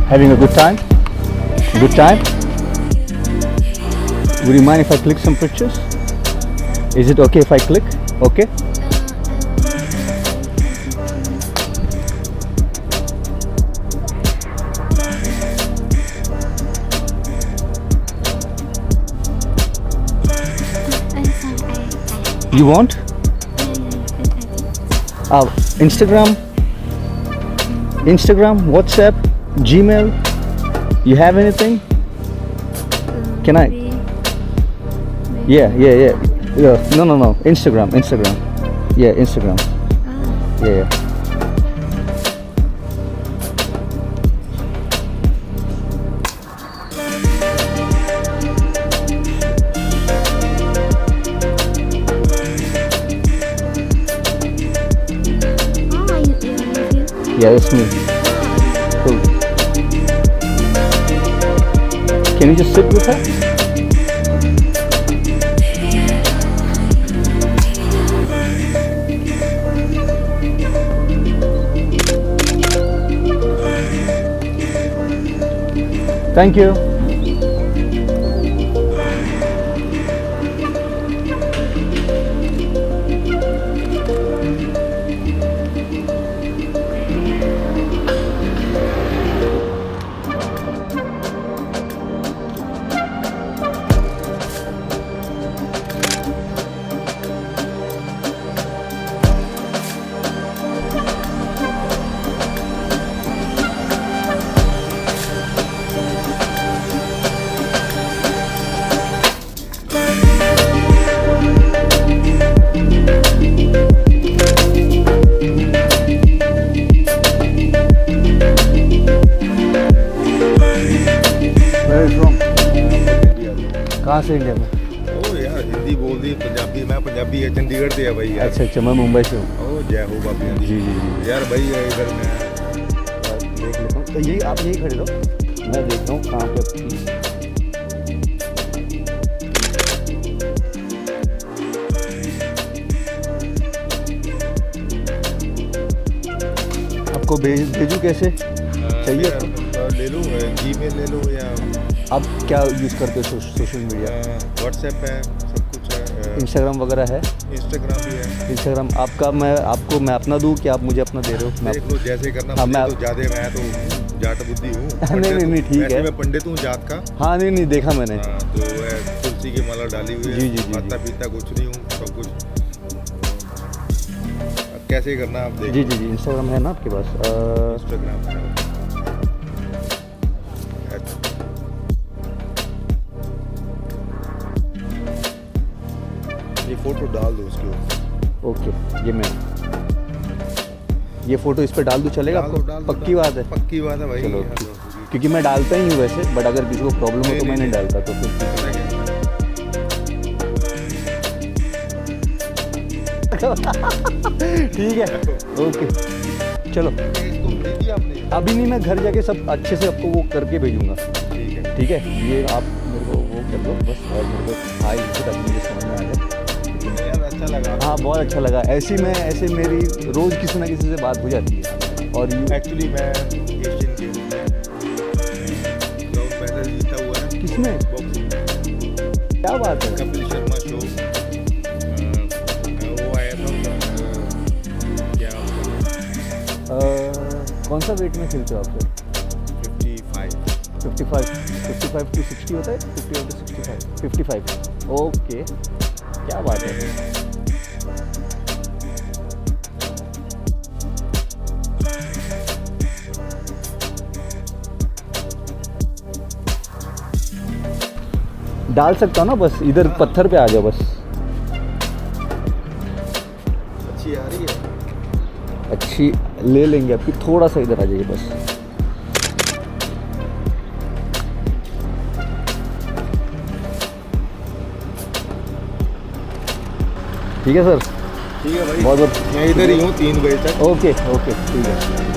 Having a good time? Good time? Would you mind if I click some pictures? Is it okay if I click? Okay? You want? Instagram, WhatsApp, Gmail. You have anything? Can I? Yeah. No. Instagram. Yeah, Instagram. Yeah. Yeah, that's me. Cool. Can you just sit with her? Thank you. कहाँ से India में? ओ यार हिंदी बोल दी, पंजाबी मैं पंजाबी है, चंडीगढ़ से है भाई यार। अच्छा मैं मुंबई से हूँ। ओ जय हो बाबी जी यार भाई इधर मैं देख लेता हूँ। तो यही आप यही खड़े रहो, मैं देखता हूँ कहाँ पे आपको भेजूँ कैसे चाहिए? ले लो, जीमेल ले लो या आप क्या यूज़ करते हो सोशल मीडिया? व्हाट्सएप है, सब कुछ है। इंस्टाग्राम वगैरह है? इंस्टाग्राम भी है। इंस्टाग्राम आपका मैं अपना दूँ कि आप मुझे अपना दे रहे हो? देख लो जैसे करना। हाँ, मैं तो ज़्यादा मैं तो जाट बुद्धि हूँ। नहीं ठीक है। मैं पंडित हूँ जात का। हाँ नहीं देखा मैंने। तो तुलसी की माला डाली हुई है। जी माता पिता कुछ नहीं हूँ, सब कुछ। अब कैसे करना आप देख। जी इंस्टाग्राम है ना आपके पास? इंस्टाग्राम है। ये फोटो डाल दो उसके ऊपर। ओके ये फोटो इस पे डाल दूँ चलेगा? पक्की बात है? पक्की बात है भाई। चलो क्योंकि मैं डालता ही हूँ वैसे, बट अगर किसी को प्रॉब्लम हो तो मैं नहीं डालता। तो फिर ठीक है ओके चलो। अभी नहीं, मैं घर जाके सब अच्छे से आपको वो करके भेजूंगा। ठीक है ये आप मेरे को वो कर दो बस, और मेरे को फाइल तक मुझे समझ में आ जाए। अच्छा लगा। हाँ बहुत अच्छा लगा। ऐसे मेरी रोज़ किसी ना किसी से बात हो जाती है। और एक्चुअली मैं एशियन गेम में मेडल जीता हुआ है। किसमें? बॉक्सिंग। क्या बात है? कपिल शर्मा शो वो आया था। क्या कौन सा वेट में खेलते हो आप? 55 to 60 होता है? 50 to 65 ओके क्या बात है। डाल सकता हूँ ना, बस इधर पत्थर पे आ जाओ बस। अच्छी आ रही है। अच्छी ले लेंगे आपकी, थोड़ा सा इधर आ जाइए बस। ठीक है सर। ठीक है भाई, बहुत मैं इधर ही हूँ 3 बजे तक। ओके ठीक है।